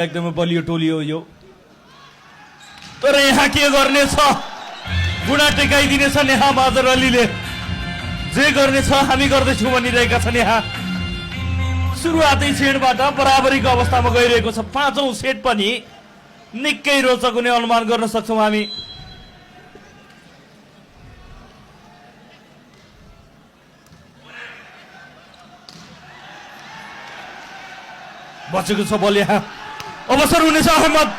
एकदमै बलियो टोली हो यो, तर यहाँ के गर्नेछ, गुणा टेकाइदिनेछ नेहा माजर अलीले। जे गर्नेछ हामी गर्दैछौँ भनिरहेका छन्। यहाँ सुरुवातै सेटबाट बराबरीको अवस्थामा गइरहेको छ। पाँचौं सेट पनि निकै रोचक हुने अनुमान गर्न सक्छौँ हामी। बचेको छ बल, यहाँ अवसर हुनेछ अहमद,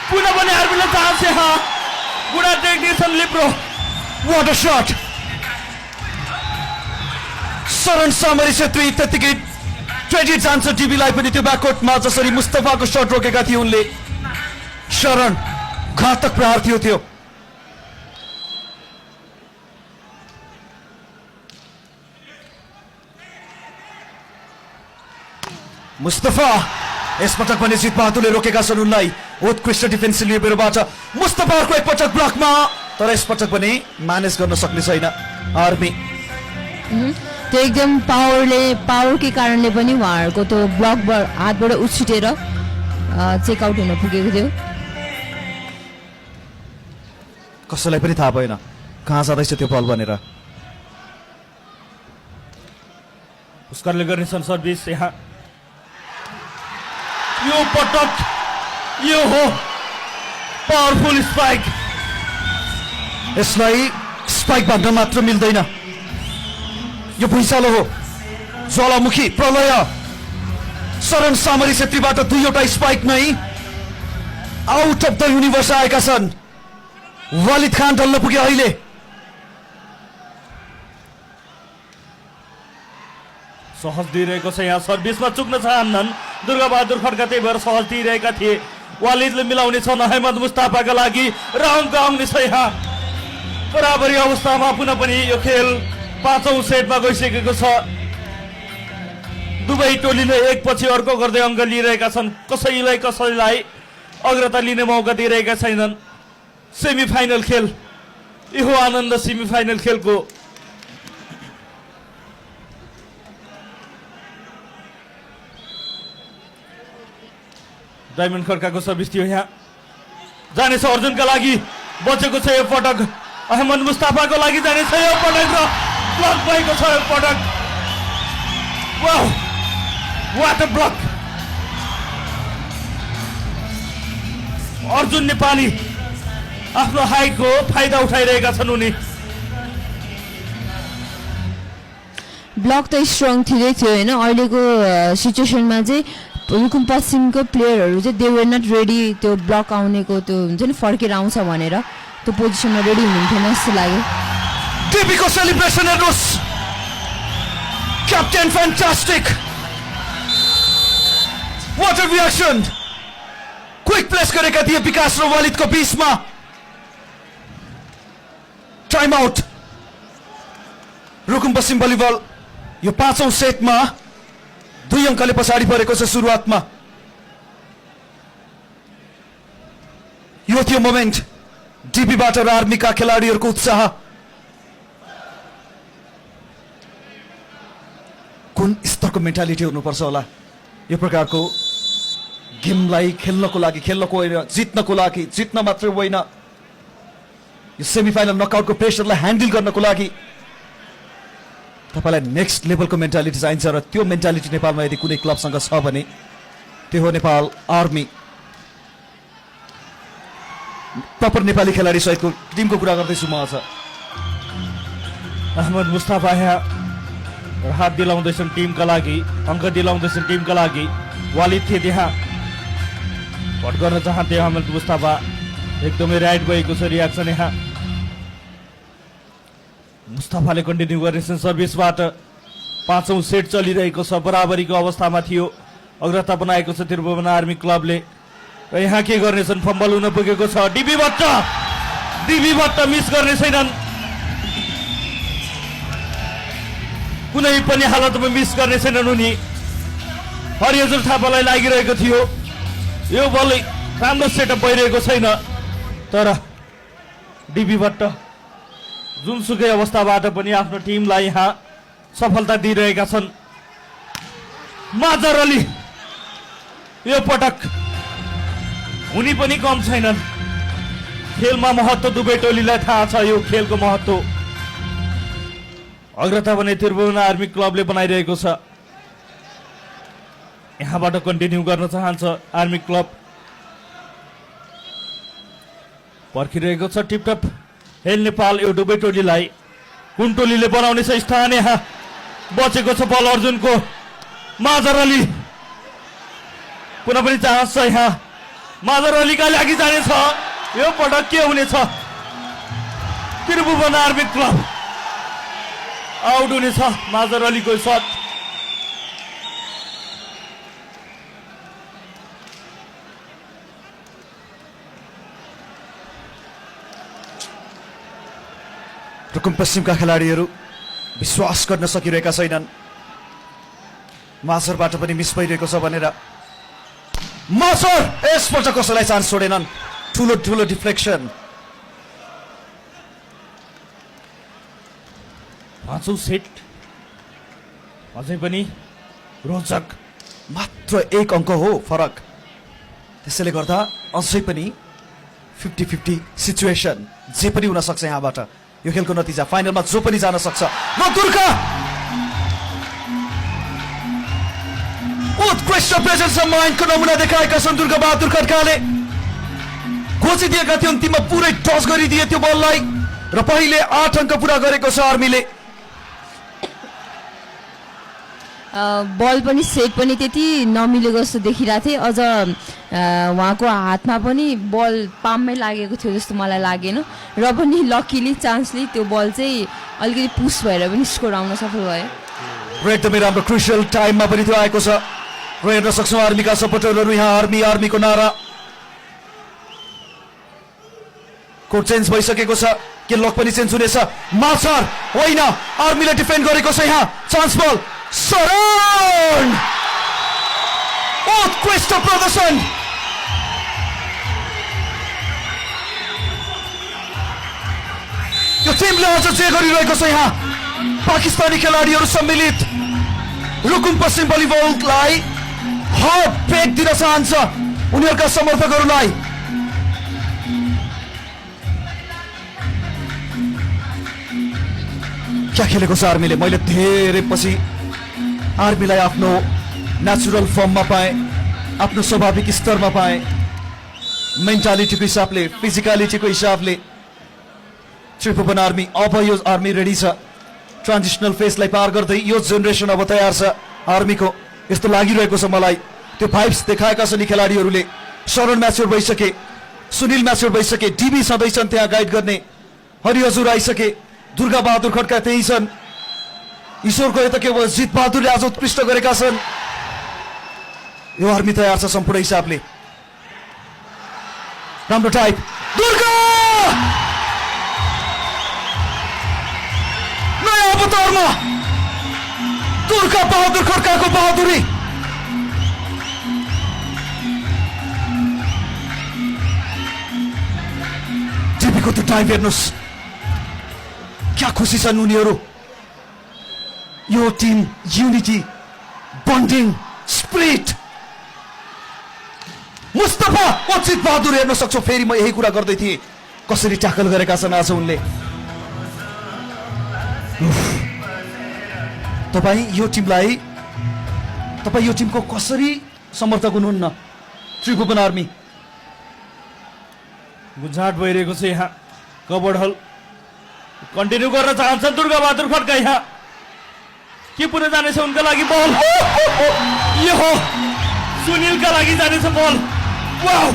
पुनः पनि आर्मीलाई चान्स। यहाँ गुणा टेक्निसन लिप्रो, What a shot! शरण सामरी छेत्री त्यतिकै 20 चान्स टिभीलाई पनि त्यो ब्याककोटमा जसरी मुस्तफाको शट रोकेका थिए उनले। शरण घातक प्रहार थियो त्यो। मुस्तफा यसपटक पनि जित बहादुरले रोकेका छन् उनलाई। उत्कृष्ट डिफेन्सिभ लिबरोबाट मुस्तफाको एकपटक ब्लकमा, तर यसपटक पनि म्यानेज गर्न सक्ने छैन आर्मी। त्यो एकदम पावरकै कारणले पनि उहाँहरूको त्यो ब्लक हातबाट उछिटेर चेकआउट हुन पुगेको थियो। कसैलाई पनि थाहा भएन कहाँ जाँदैछ त्यो बल भनेर। उसकारले गर्नेछन् सर्भिस। यहाँ यो पटक यो हो पावरफुल स्पाइक। यसलाई स्पाइक भन्न मात्र मिल्दैन, यो भुइँचालो हो, ज्वालामुखी प्रलय। शरण सामरी छेत्रीबाट दुईवटा स्पाइक नै आउट अफ द युनिभर्स आएका छन्। वालिद खान ढल्न पुगे अहिले। सहज दिइरहेको छ। यहाँ सर्भिसमा चुक्न चाहन्नन् दुर्गा बहादुर खड्का, त्यही भएर सहज दिइरहेका थिए। वालिदले मिलाउने छन् अहमद मुस्ताफाका लागि र अङ्क आउने छ। यहाँ बराबरी अवस्थामा पुनः पनि यो खेल पाँचौं सेटमा गइसकेको छ। दुवै टोलीले एकपछि अर्को गर्दै अङ्क लिइरहेका छन्। कसैलाई अग्रता लिने मौका दिइरहेका छैनन्। सेमी फाइनल खेल, यो आनन्द सेमी फाइनल खेलको। डायमन्ड खड्काको सर्भिस थियो। यहाँ जानेछ अर्जुनका लागि, बचेको छ यो पटक। अहमद मुस्ताफाको लागि जानेछ यो पटक र ब्लक भएको छ यो पटक। Wow, what a block! Arjun Nepali आफ्नो हाइटको फाइदा उठाइरहेका छन् उनी। ब्लक त स्ट्रङ थिँदै थियो होइन। अहिलेको सिचुएसनमा चाहिँ रुकुम पश्चिमको प्लेयरहरू चाहिँ दे वर नट रेडी त्यो ब्लक आउनेको त्यो हुन्छ नि फर्केर आउँछ भनेर त्यो पोजिसनमा रेडी हुनुहुन्थेन जस्तो लाग्यो। टिपीको सेलिब्रेसन हेर्नुहोस्, captain fantastic, what a reaction. Quick place गरेका थिए विकास र वालिदको बीचमा। Time out. रुकुम पश्चिम भलिबल यो पाँचौं सेटमा 2 अङ्कले पछाडि परेको छ सुरुवातमा। यो थियो मोमेन्ट डिबीबाट र आर्मीका खेलाडीहरूको उत्साह। कुन स्तरको मेन्टालिटी हुनुपर्छ होला यो प्रकारको गेमलाई खेल्नको लागि, होइन जित्नको लागि। जित्न मात्रै होइन, यो सेमिफाइनल नकआउटको प्रेसरलाई ह्यान्डल गर्नको लागि तपाईलाई नेक्स्ट लेभलको मेन्टालिटी चाहिन्छ। र त्यो मेन्टालिटी नेपालमा यदि कुनै क्लबसँग छ भने त्यो हो नेपाल आर्मी। प्रपर नेपाली खेलाडी सहितको टिमको कुरा गर्दैछु म आज। अहमद मुस्ताफा यहाँ हात दिलाउँदैछन् टिमका लागि, अङ्क दिलाउँदैछन् टिमका लागि। वालिद थिए त्यहाँ, भट गर्न चाहन्थे अहमद मुस्ताफा। एकदमै राइट भएको छ रियाक्सन। यहाँ मुस्ताफाले कन्टिन्यू गर्नेछन् सर्भिसबाट। पाँचौं सेट चलिरहेको छ, बराबरीको अवस्थामा थियो। अग्रता बनाएको छ त्रिभुवन आर्मी क्लबले। र यहाँ के गर्नेछन्, फम्बल हुन पुगेको छ। डिबी भट्ट मिस गर्ने छैनन्, कुनै पनि हालतमा मिस गर्ने छैनन् उनी। हरिहजर थापालाई लागिरहेको थियो यो बल, राम्रो सेटअप भइरहेको छैन। तर डिबी भट्ट जुनसुकै अवस्थाबाट पनि आफ्नो टिमलाई यहाँ सफलता दिइरहेका छन्। माजर अली यो पटक उनी पनि कम छैनन्। खेलमा महत्त्व दुवै टोलीलाई थाहा छ, यो खेलको महत्त्व। अग्रता भने त्रिभुवन आर्मी क्लबले बनाइरहेको छ। यहाँबाट कन्टिन्यू गर्न चाहन्छ आर्मी क्लब। पर्खिरहेको छ टिपटप हेल नेपाल यो दुवै टोलीलाई। कुन टोलीले बनाउनेछ स्थान? यहाँ बचेको छ बल अर्जुनको। माझर अली पुनः पनि चान्स छ यहाँ। माझर अलीका लागि जानेछ। यो पटक के हुनेछ? त्रिभुवन आर्मी क्लब आउट हुनेछ। माझर अलीको शट। रुकुम पश्चिमका खेलाडीहरू विश्वास गर्न सकिरहेका छैनन्। मासरबाट पनि मिस भइरहेको छ भनेर मासर यसपल्ट कसैलाई चान्स छोडेनन्। ठुलो ठुलो डिफ्लेक्सन। पाँचौं सेट अझै पनि रोचक। मात्र 1 अङ्क हो फरक। त्यसैले गर्दा अझै पनि 50-50 सिचुएसन। जे पनि हुन सक्छ यहाँबाट। यो खेलको नतिजा फाइनलमा जो पनि जान सक्छ। र दुर्गा उत्कृष्ट प्रेजेन्स अफ माइन्डको नमुना देखाएका छन् दुर्गा बहादुर खड्काले। खोजिदिएका थियो, अन्तिममा पुरै टच गरिदिए त्यो बललाई र पहिले 8 अङ्क पुरा गरेको छ आर्मीले। बल पनि सेट पनि त्यति नमिलेको जस्तो देखिरहेको थिएँ। अझ उहाँको हातमा पनि बल पाममै लागेको थियो जस्तो मलाई लागेन। र पनि लकिली चान्सले त्यो बल चाहिँ अलिकति पुस भएर पनि स्कोर आउन सफल भयो। र एकदमै राम्रो क्रुसियल टाइममा पनि त्यो आएको छ। र हेर्न सक्छौँ आर्मीका सपोर्टरहरू यहाँ। आर्मीको नारा। कोड चेन्ज भइसकेको छ। के लक पनि चेन्ज हुनेछ? माछार होइन, आर्मीले डिफेन्ड गरेको छ यहाँ। चान्स बल शरण। उत्कृष्ट प्रदर्शन। यो टिमले अझ जे गरिरहेको छ यहाँ। पाकिस्तानी खेलाडीहरू सम्मिलित रुकुम पश्चिम भलिबललाई हार्ड ब्रेक दिन चाहन्छ उनीहरूका समर्थकहरूलाई। क्या खेलेको छ आर्मीले। मैले धेरै पछि आर्मीलाई आफ्नो नेचुरल फर्ममा पाएँ, आफ्नो स्वाभाविक स्तरमा पाएँ। मेन्टालिटीको हिसाबले, फिजिकलिटीको हिसाबले त्रिभुवन आर्मी अब यो आर्मी रेडी छ। ट्रान्जिसनल फेजलाई पार गर्दै यो जेनेरेसन अब तयार छ आर्मीको। यस्तो लागिरहेको छ मलाई। त्यो भाइब्स देखाएका छन् यी खेलाडीहरूले। शरण म्याच्योर भइसके, सुनिल म्याच्योर भइसके, डिबी सधैँ त्यहाँ गाइड गर्ने, हरि हजुर आइसके, दुर्गा बहादुर खड्का त्यही छन्। ईश्वरको यता के जित बहादुरले आज उत्कृष्ट गरेका छन्। यो आर्मी तयार छ सम्पूर्ण हिसाबले। राम्रो टाइप। दुर्गा नयाँ अवतारमा दुर्गा बहादुर खड्काको बहादुरी। टिभीको त्यो टाइम हेर्नुहोस्। क्या खुसी छन् उनीहरू। यो team unity, bonding, spirit. Mustafa Ajit Bahadur हेर्न सक्छौ। फेरि म यही कुरा गर्दै थिएँ, कसरी ट्याकल गरेका छन् आज उनले। तपाईँ यो टिमको कसरी समर्थक हुनुहुन्न? त्रिभुवन आर्मी गुजाट भइरहेको छ यहाँ। कबड हल कन्टिन्यू गर्न चाहन्छन् दुर्गा बहादुर खड्का। यहाँ के पुनः जानेछ उनका लागि बल। यो हो सुनिलका लागि जानेछ बल। वाउ,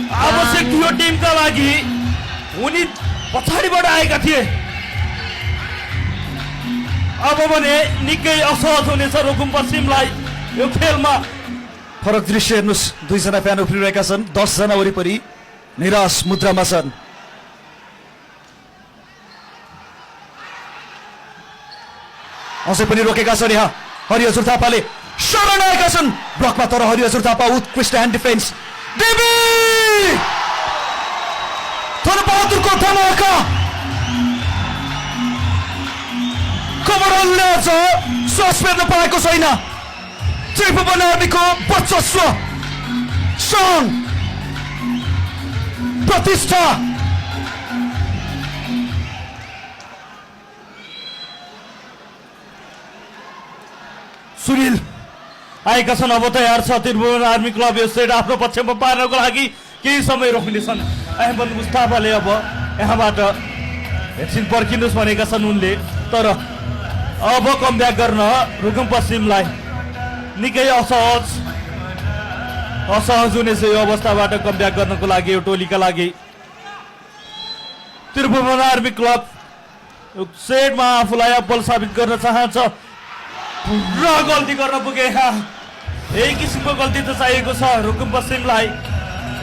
आवश्यक थियो टिमका लागि। उनी पछाडिबाट आएका थिए। अब भने निकै असहज हुनेछ रुकुम पश्चिमलाई यो खेलमा। फरक दृश्य हेर्नुहोस्। 2 जना फ्यान उफ्रिरहेका छन्। 10 जना वरिपरि निराश मुद्रामा छन्। अझै पनि रोकेका छन् यहाँ। हरिहजुर थापाले शरण आएका छन् ब्लकमा, तर हरिहजुर थापा उत्कृष्ट ह्यान्ड डिफेन्स। देवी बहादुरको धमाका। कमरले श्वास फेर्न पाएको छैन। त्रिभुवन आर्मीको वर्चस्व, शान, प्रतिष्ठा। सुनिल आएका छन्। अब तयार छ त्रिभुवन आर्मी क्लब यो सेट आफ्नो पक्षमा पार्नको लागि केही समय रोक्नेछन्। अहमद मुस्ताफाले अब यहाँबाट एकछिन पर्खिनुहोस् भनेका छन् उनले, तर अब कमब्याक गर्न रुकुम पश्चिमलाई निकै असहज हुनेछ यो अवस्थाबाट कमब्याक गर्नको लागि यो टोलीका लागि। त्रिभुवन आर्मी क्लब सेटमा आफूलाई अब्बल साबित गर्न चाहन्छ र गल्ती गर्न पुगे। यही किसिमको गल्ती त चाहिएको छ रुकुम पश्चिमलाई।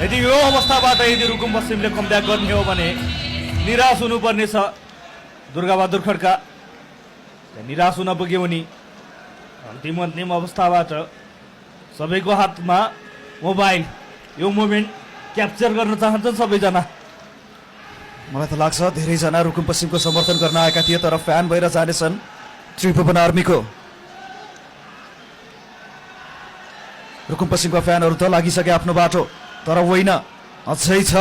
यदि यो अवस्थाबाट यदि रुकुम पश्चिमले कमब्याक गर्ने हो भने निराश हुनुपर्ने छ दुर्गाबहादुर खड्का। निराश हुन पुग्यो भने अन्तिम अवस्थाबाट सबैको हातमा मोबाइल, यो मोमेन्ट क्याप्चर गर्न चाहन्छन् सबैजना। मलाई त लाग्छ धेरैजना रुकुम पश्चिमको समर्थन गर्न आएका थिए, तर फ्यान भएर जानेछन् त्रिभुवन आर्मीको। रुकुम पश्चिमका फ्यानहरू त लागिसके आफ्नो बाटो, तर होइन, अझै छ,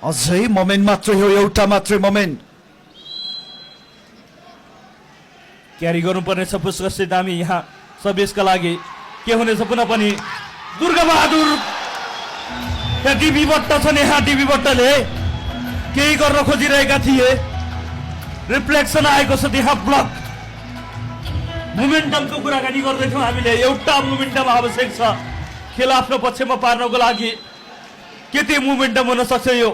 अझै मोमेन्ट मात्रै हो, एउटा मात्रै मोमेन्ट। क्यारी गर्नुपर्ने छ पुष्कर दामी यहाँ सबैका लागि। के हुनेछ पुनः पनि दुर्गाबहादुर यहाँ टिभी बट्टा छन्। यहाँ टिभी बट्टाले केही गर्न खोजिरहेका थिए, रिफ्लेक्सन आएको छ त्यहाँ। ब्लक मोमेन्टमको कुराकानी गर्दैछौँ हामीले। एउटा मोमेन्टम आवश्यक छ खेल आफ्नो पक्षमा पार्नको लागि। के त्यो मोमेन्टम हुन सक्छ यो?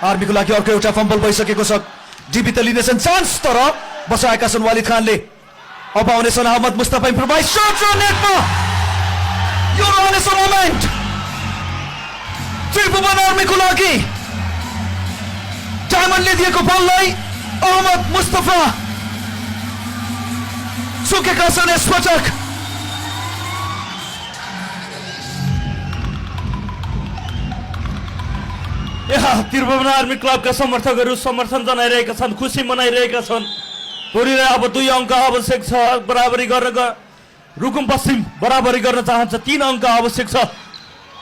आर्मीको लागि अर्को एउटा फम्बल भइसकेको छ। डिबी त लिनेछन् चान्स, तर बचाएका छन् वालिद खानले। अब आउनेछन् अहमद मुस्तफा इम्प्रोभाइज शट र नेटमा यो रहनेछ मोमेन्ट त्रिभुवन आर्मीको लागि। डायमन्डले दिएको बललाई अहमद मुस्तफा चुकेका छन् यसपटक। यहाँ त्रिभुवन आर्मी क्लबका समर्थकहरू समर्थन जनाइरहेका छन्, खुसी मनाइरहेका छन्। टोलीलाई अब 2 अङ्क आवश्यक छ बराबरी गर्न। रुकुम पश्चिम बराबरी गर्न चाहन्छ, 3 अङ्क आवश्यक छ।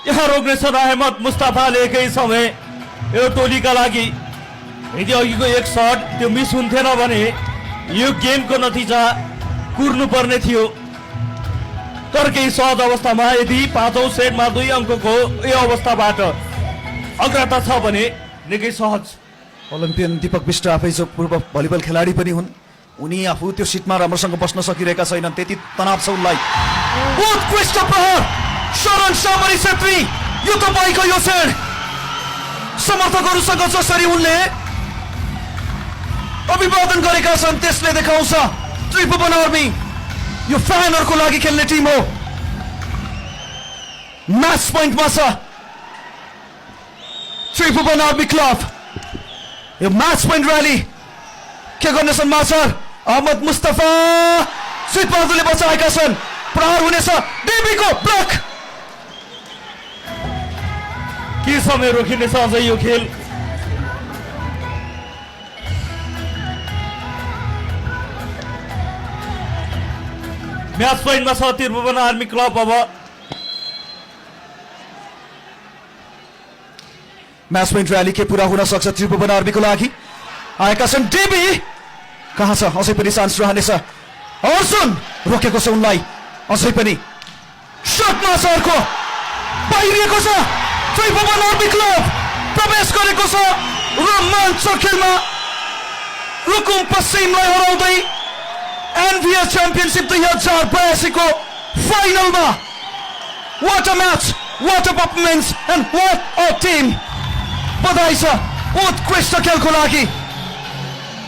यहाँ रोक्नेछन् अहमद मुस्ताफाले एकै समय यो टोलीका लागि। यदि अघिको एक सट त्यो मिस हुन्थेन भने यो गेमको नतिजा कुर्नु पर्ने थियो। तर केही सहज अवस्थामा यदि 5औं सेटमा 2 अङ्कको यो अवस्थाबाट अग्रता छ भने निकै सहज। ओलम्पियन दीपक विष्ट आफै जो पूर्व भलिबल खेलाडी पनि हुन्, उनी आफू त्यो सिटमा राम्रोसँग बस्न सकिरहेका छैनन्, त्यति तनाव छ उनलाई। उत्कृष्ट प्रहार शरण सामरी छेत्री, यो तपाईँको यो क्षण समर्थकहरूसँग जसरी उनले अभिवादन गरेका छन् त्यसले देखाउँछ त्रिभुवन आर्मी यो फ्यानहरूको लागि खेल्ने टिम हो। म्याच पोइन्टमा छ त्रिभुवन आर्मी क्लब। यो म्याच पोइन्ट र्याली के गर्नेछन् माछर अहमद मुस्तफा सिटबहादुरले बचाएका छन्। प्रहार हुनेछ, डेबीको ब्लक। के समय रोकिनेछ अझै यो खेल? म्याच पोइन्टमा छ त्रिभुवन आर्मी क्लब। अब म्याच पोइन्ट र्याली के पुरा हुन सक्छ त्रिभुवन आर्मीको लागि। आएका छन् डेबी, कहाँ छ? अझै पनि चान्स रहनेछ। अर्जुन रोकेको छ उनलाई, अझै पनि सटमा छ, अर्को बाहिरिएको छ। त्रिभुवन आर्मी क्लब प्रवेश गरेको छ रोमाञ्चक खेलमा। रुकुम पश्चिमलाई हराउँदै एनभिएस च्याम्पियनसिप 2082 को फाइनलमा। What a match, what a performance and what a team. बधाई छ उत्कृष्ट खेलको लागि।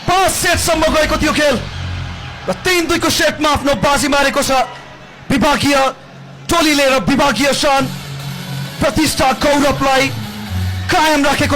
5 सेटसम्म गएको थियो खेल र 3-2 को सेटमा आफ्नो बाजी मारेको छ विभागीय टोलीले र विभागीय शान प्रतिष्ठा गौरवलाई कायम राखेको